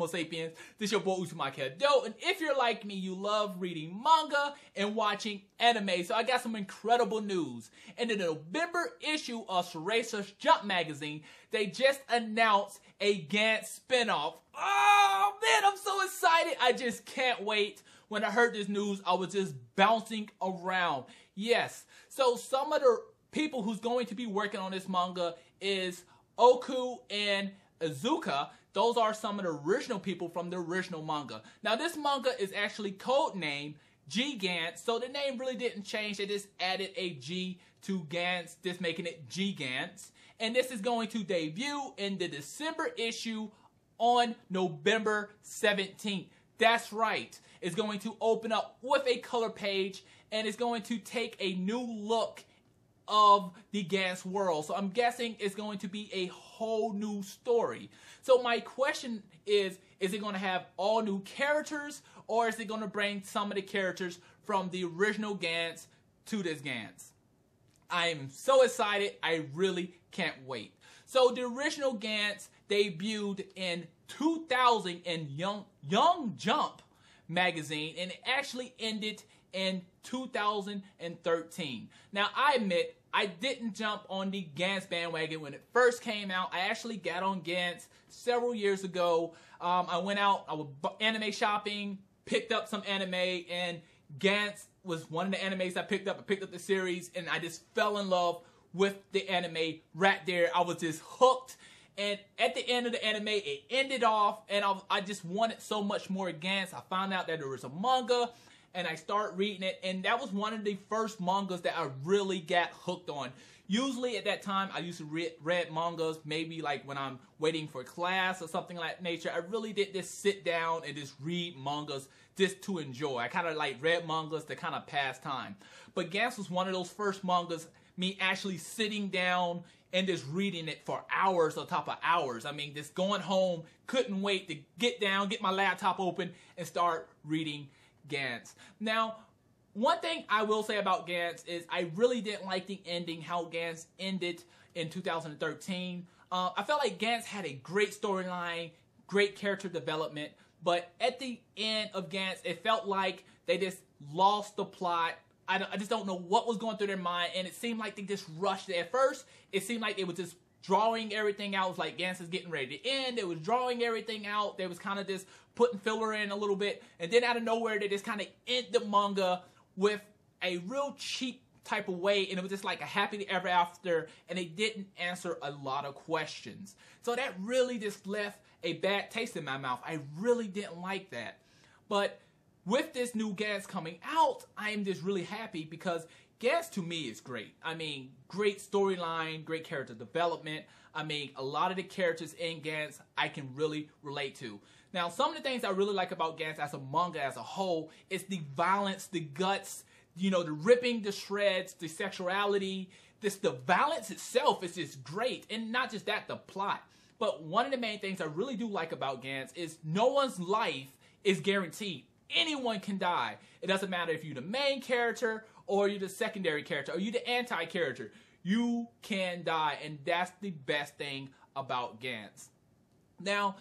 Homo sapiens. This is your boy Hadou, and if you're like me, you love reading manga and watching anime. So I got some incredible news. In the November issue of Shurasa's Jump magazine, they just announced a Gantz spinoff. Oh man, I'm so excited. I just can't wait. When I heard this news, I was just bouncing around. Yes, so some of the people who's going to be working on this manga is Oku and Izuka. Those are some of the original people from the original manga. Now this manga is actually codenamed G Gantz, so the name really didn't change. They just added a G to Gantz, just making it G Gantz. And this is going to debut in the December issue on November 17th. That's right. It's going to open up with a color page, and it's going to take a new look of the Gantz world. So I'm guessing it's going to be a whole new story. So my question is it going to have all new characters, or is it going to bring some of the characters from the original Gantz to this Gantz? I am so excited. I really can't wait. So the original Gantz debuted in 2000 in Young Jump magazine, and it actually ended in 2013. Now I admit I didn't jump on the Gantz bandwagon when it first came out. I actually got on Gantz several years ago. I went out, I was anime shopping, picked up some anime, and Gantz was one of the animes I picked up. I picked up the series, and I just fell in love with the anime right there. I was just hooked. And at the end of the anime, it ended off, and I just wanted so much more Gantz. I found out that there was a manga, and I started reading it, and that was one of the first mangas that I really got hooked on. Usually at that time, I used to read mangas maybe like when I'm waiting for class or something like that nature. I really did just sit down and just read mangas just to enjoy. I kind of like read mangas to kind of pass time. But Gantz was one of those first mangas, me actually sitting down and just reading it for hours on top of hours. I mean, just going home, couldn't wait to get down, get my laptop open, and start reading Gantz. Now, one thing I will say about Gantz is I really didn't like the ending, how Gantz ended in 2013. I felt like Gantz had a great storyline, great character development, but at the end of Gantz, it felt like they just lost the plot. I just don't know what was going through their mind, and it seemed like they just rushed it. At first, it seemed like they were just drawing everything out. It was like Gantz is getting ready to end. They was drawing everything out. They was kind of just putting filler in a little bit, and then out of nowhere, they just kind of end the manga with a real cheap type of way, and it was just like a happily ever after, and they didn't answer a lot of questions. So that really just left a bad taste in my mouth. I really didn't like that. But with this new Gantz coming out, I am just really happy because Gantz to me is great. I mean, great storyline, great character development. I mean, a lot of the characters in Gantz I can really relate to. Now, some of the things I really like about Gantz as a manga as a whole is the violence, the guts, you know, the ripping, the shreds, the sexuality. The violence itself is just great. And not just that, the plot. But one of the main things I really do like about Gantz is no one's life is guaranteed. Anyone can die. It doesn't matter if you're the main character or you're the secondary character or you're the anti-character. You can die, and that's the best thing about Gantz. Now,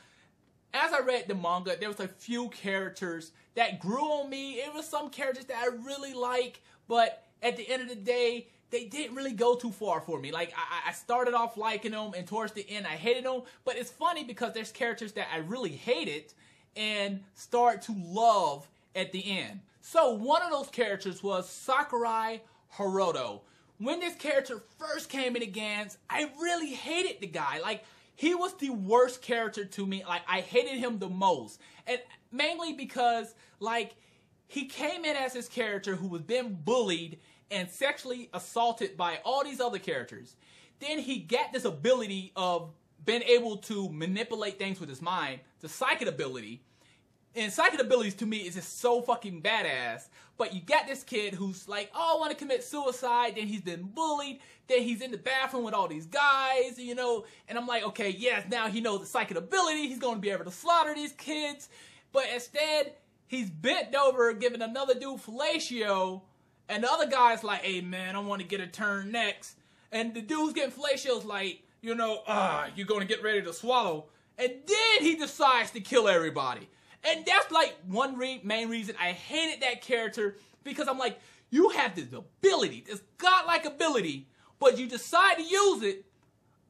as I read the manga, there was a few characters that grew on me. It was some characters that I really like, but at the end of the day, they didn't really go too far for me. Like, I started off liking them, and towards the end, I hated them. But it's funny because there's characters that I really hated and start to love at the end. So one of those characters was Sakurai Haruto. When this character first came into Gantz, I really hated the guy. Like, he was the worst character to me. Like, I hated him the most. And mainly because, like, he came in as this character who was being bullied and sexually assaulted by all these other characters. Then he got this ability of being able to manipulate things with his mind, the psychic ability. And psychic abilities to me is just so fucking badass. But you got this kid who's like, oh, I want to commit suicide. Then he's been bullied. Then he's in the bathroom with all these guys, you know. And I'm like, okay, yes, now he knows the psychic ability. He's going to be able to slaughter these kids. But instead, he's bent over giving another dude fellatio. And the other guy's like, hey, man, I want to get a turn next. And the dude's getting fellatio's like, you know, you're going to get ready to swallow. And then he decides to kill everybody. And that's like one main reason I hated that character, because I'm like, you have this ability, this godlike ability, but you decide to use it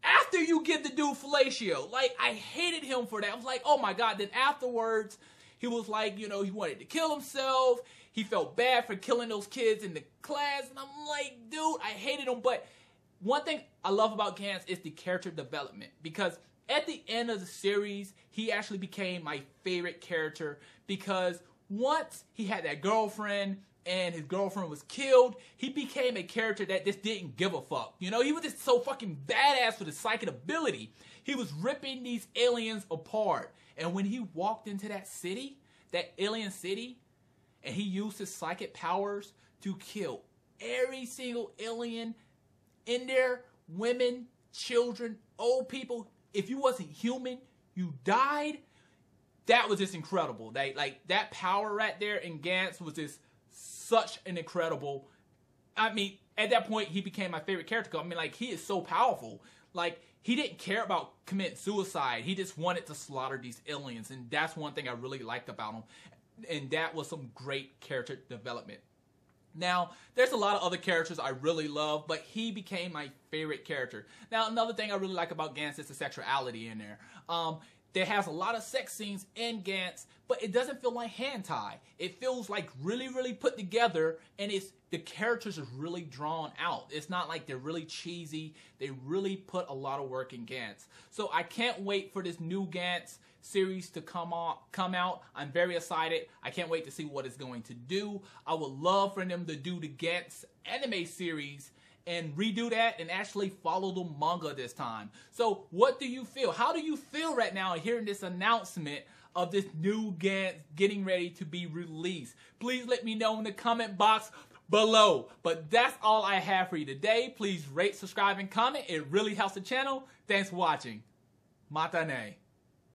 after you give the dude fellatio. Like, I hated him for that. I was like, oh my God. Then afterwards, he was like, you know, he wanted to kill himself. He felt bad for killing those kids in the class. And I'm like, dude, I hated him. But one thing I love about Gantz is the character development, because at the end of the series, he actually became my favorite character, because once he had that girlfriend and his girlfriend was killed, he became a character that just didn't give a fuck. You know, he was just so fucking badass with his psychic ability. He was ripping these aliens apart. And when he walked into that city, that alien city, and he used his psychic powers to kill every single alien in there, women, children, old people. If you wasn't human, you died. That was just incredible. Like that power right there in Gantz was just such an incredible. I mean, at that point, he became my favorite character. I mean, like, he is so powerful. Like, he didn't care about committing suicide. He just wanted to slaughter these aliens, and that's one thing I really liked about him. And that was some great character development. Now, there's a lot of other characters I really love, but he became my favorite character. Now, another thing I really like about Gantz is the sexuality in there. There has a lot of sex scenes in Gantz, but it doesn't feel like hentai. It feels like really, really put together, and the characters are really drawn out. It's not like they're really cheesy. They really put a lot of work in Gantz. So I can't wait for this new Gantz series to come out. I'm very excited. I can't wait to see what it's going to do. I would love for them to do the Gantz anime series and redo that and actually follow the manga this time. So what do you feel? How do you feel right now hearing this announcement of this new Gantz getting ready to be released? Please let me know in the comment box below. But that's all I have for you today. Please rate, subscribe, and comment. It really helps the channel. Thanks for watching. Matane.